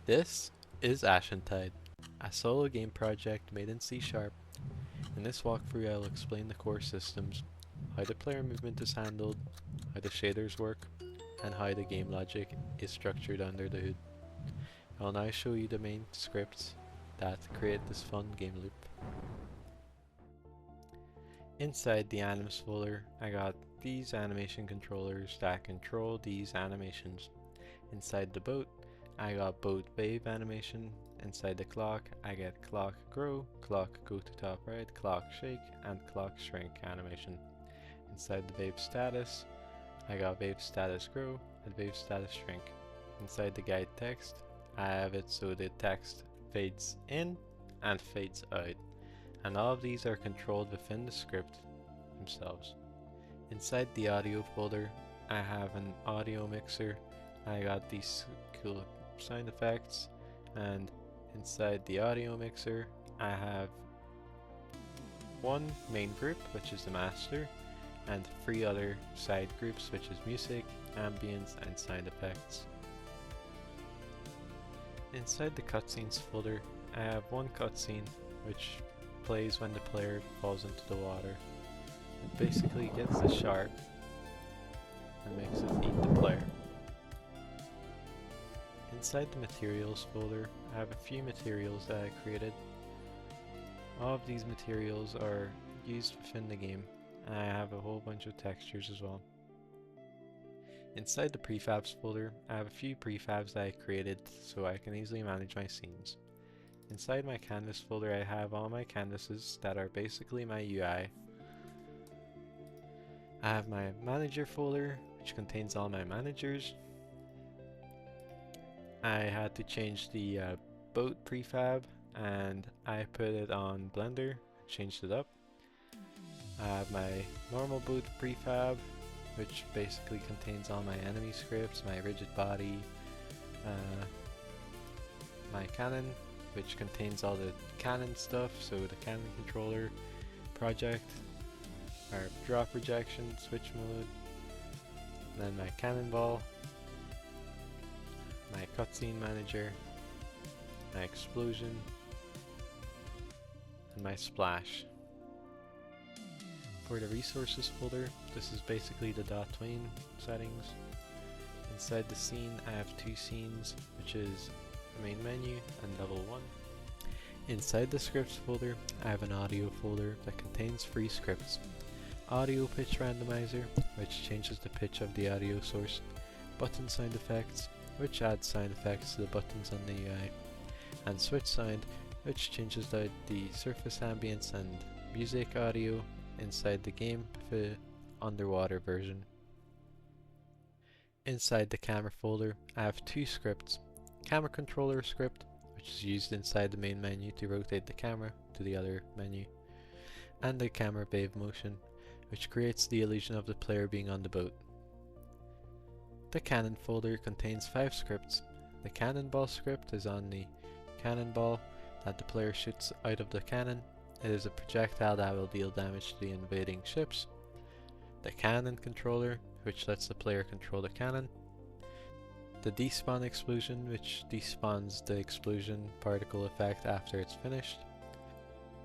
This is AshenTide, a solo game project made in C#. In this walkthrough I will explain the core systems, how the player movement is handled, how the shaders work, and how the game logic is structured under the hood. I will now show you the main scripts that create this fun game loop. Inside the anims folder I got these animation controllers that control these animations. Inside the boat I got boat wave animation. Inside the clock I get clock grow, clock go to top right, clock shake, and clock shrink animation. Inside the wave status I got wave status grow and wave status shrink. Inside the guide text I have it so the text fades in and fades out, and all of these are controlled within the script themselves. Inside the audio folder I have an audio mixer. I got these cool sound effects, and inside the audio mixer I have one main group, which is the master, and 3 other side groups, which is music, ambience, and sound effects. Inside the cutscenes folder I have one cutscene which plays when the player falls into the water. It basically gets a shark and makes it eat the player. Inside the materials folder I have a few materials that I created. All of these materials are used within the game, and I have a whole bunch of textures as well. Inside the prefabs folder I have a few prefabs that I created so I can easily manage my scenes. Inside my canvas folder I have all my canvases that are basically my UI. I have my manager folder which contains all my managers. I had to change the boat prefab and I put it on Blender, changed it up. I have my normal boat prefab which basically contains all my enemy scripts, my rigid body, my cannon which contains all the cannon stuff, so the cannon controller, project, or drop rejection, switch mode, then my cannonball, my cutscene manager, my explosion, and my splash. For the resources folder, this is basically the .tween settings. Inside the scene I have 2 scenes, which is the main menu and level 1. Inside the scripts folder I have an audio folder that contains 3 scripts. Audio pitch randomizer, which changes the pitch of the audio source. Button sound effects, which adds sound effects to the buttons on the UI. And switch sound, which changes the surface ambience and music audio inside the game for the underwater version. Inside the camera folder I have 2 scripts. Camera controller script, which is used inside the main menu to rotate the camera to the other menu. And the camera wave motion, which creates the illusion of the player being on the boat. The cannon folder contains 5 scripts. The cannonball script is on the cannonball that the player shoots out of the cannon. It is a projectile that will deal damage to the invading ships. The cannon controller, which lets the player control the cannon. The despawn explosion, which despawns the explosion particle effect after it's finished.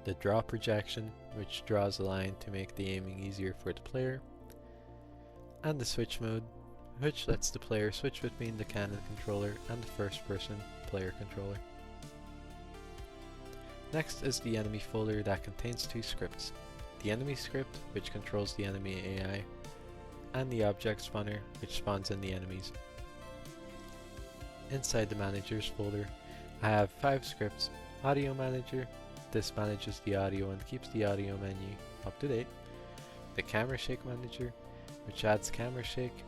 The drop projection, which draws a line to make the aiming easier for the player. And the switch mode, which lets the player switch between the cannon controller and the first person player controller. Next is the enemy folder that contains 2 scripts. The enemy script, which controls the enemy AI, and the object spawner, which spawns in the enemies. Inside the managers folder I have 5 scripts. Audio manager, this manages the audio and keeps the audio menu up to date. The camera shake manager, which adds camera shake.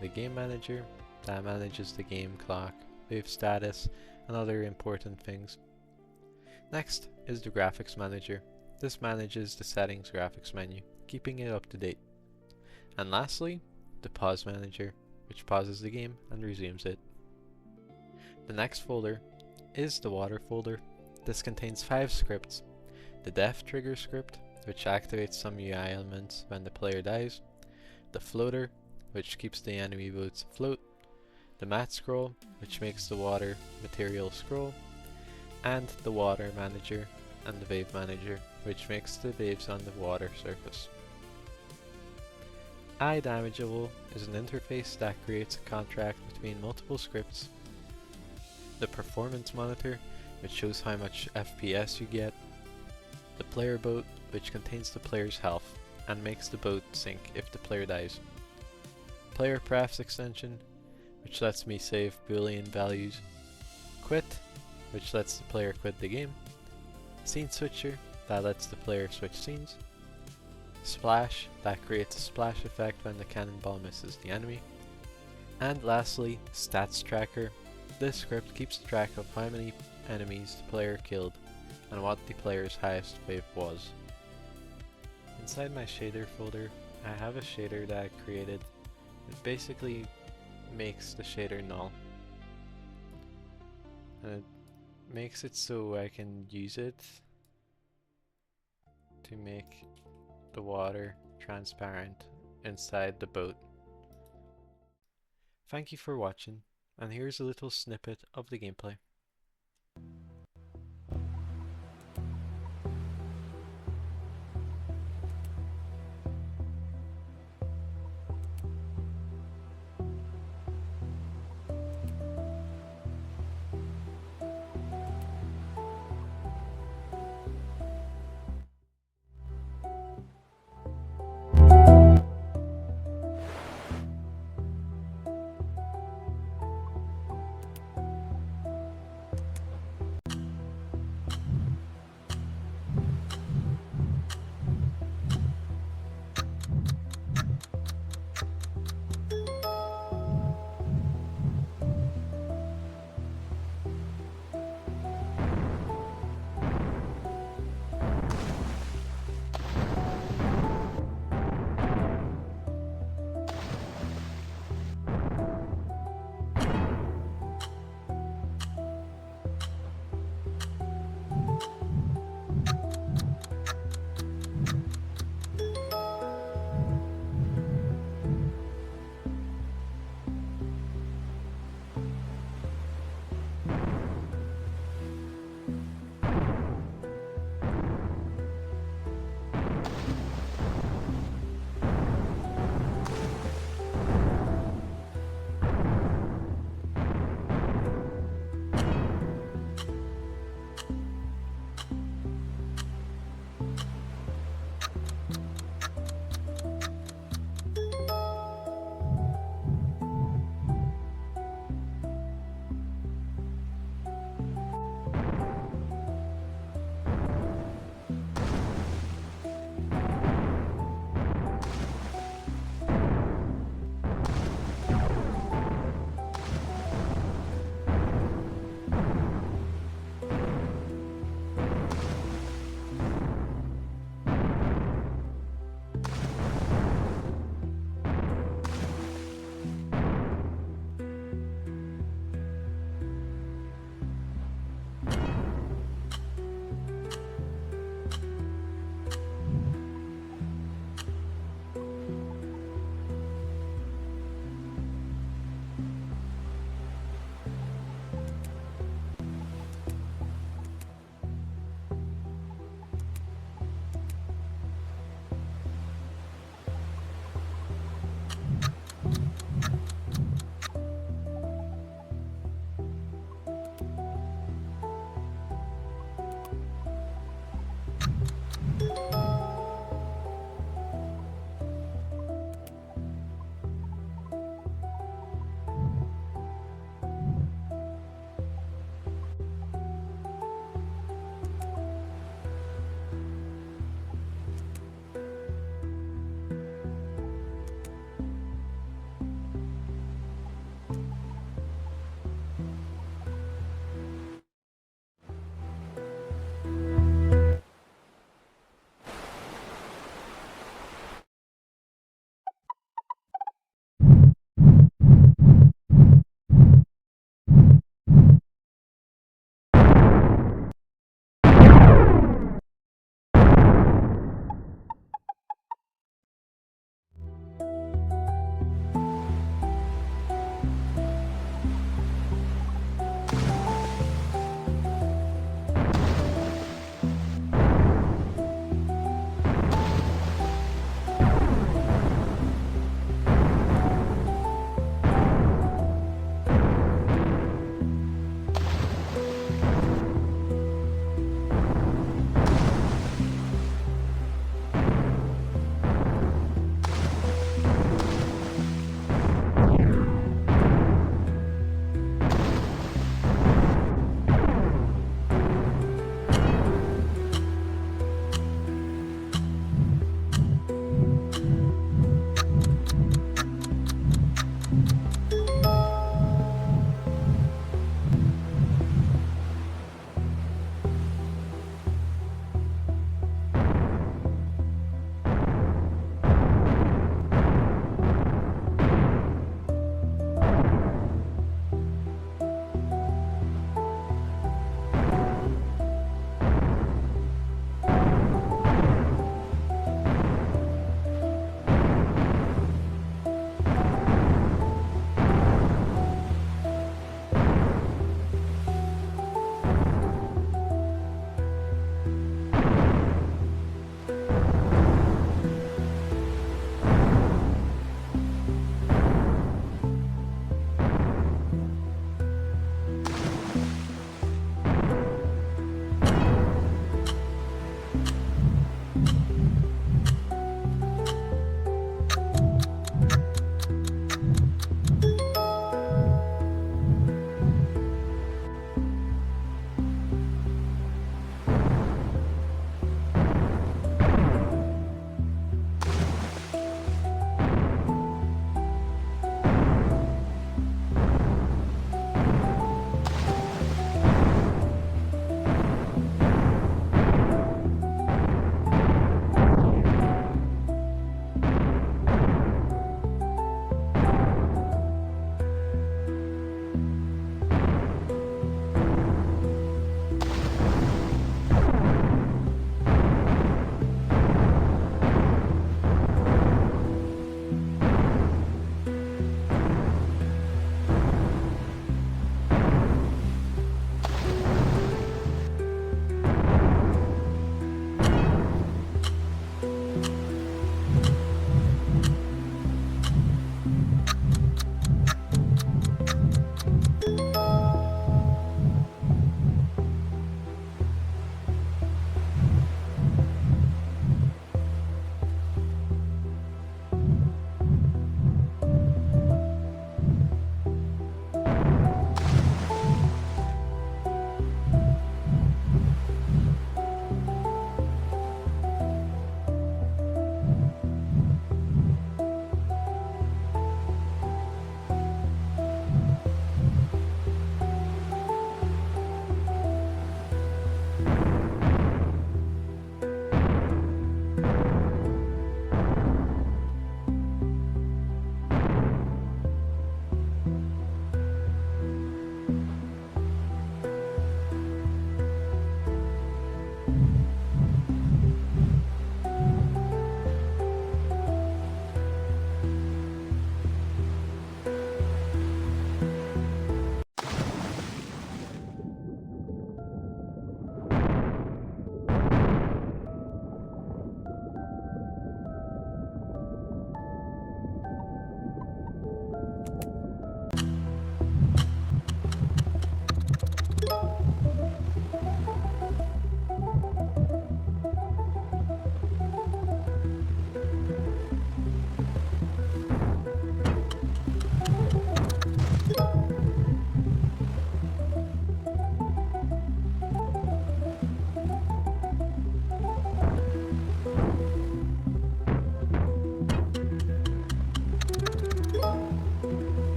The game manager, that manages the game clock, wave status, and other important things. Next is the graphics manager. This manages the settings graphics menu, keeping it up to date. And lastly, the pause manager, which pauses the game and resumes it. The next folder is the water folder. This contains 5 scripts. The death trigger script, which activates some UI elements when the player dies. The floater, which keeps the enemy boats afloat. the mat scroll, which makes the water material scroll, and the water manager and the wave manager, which makes the waves on the water surface. iDamageable is an interface that creates a contract between multiple scripts, the performance monitor, which shows how much FPS you get, the player boat, which contains the player's health and makes the boat sink if the player dies, player paths extension, which lets me save boolean values, quit, which lets the player quit the game, scene switcher, that lets the player switch scenes, splash, that creates a splash effect when the cannonball misses the enemy, and lastly, stats tracker. This script keeps track of how many enemies the player killed and what the player's highest wave was. Inside my shader folder, I have a shader that I created. It basically makes the shader null, and it makes it so I can use it to make the water transparent inside the boat. Thank you for watching, and here's a little snippet of the gameplay.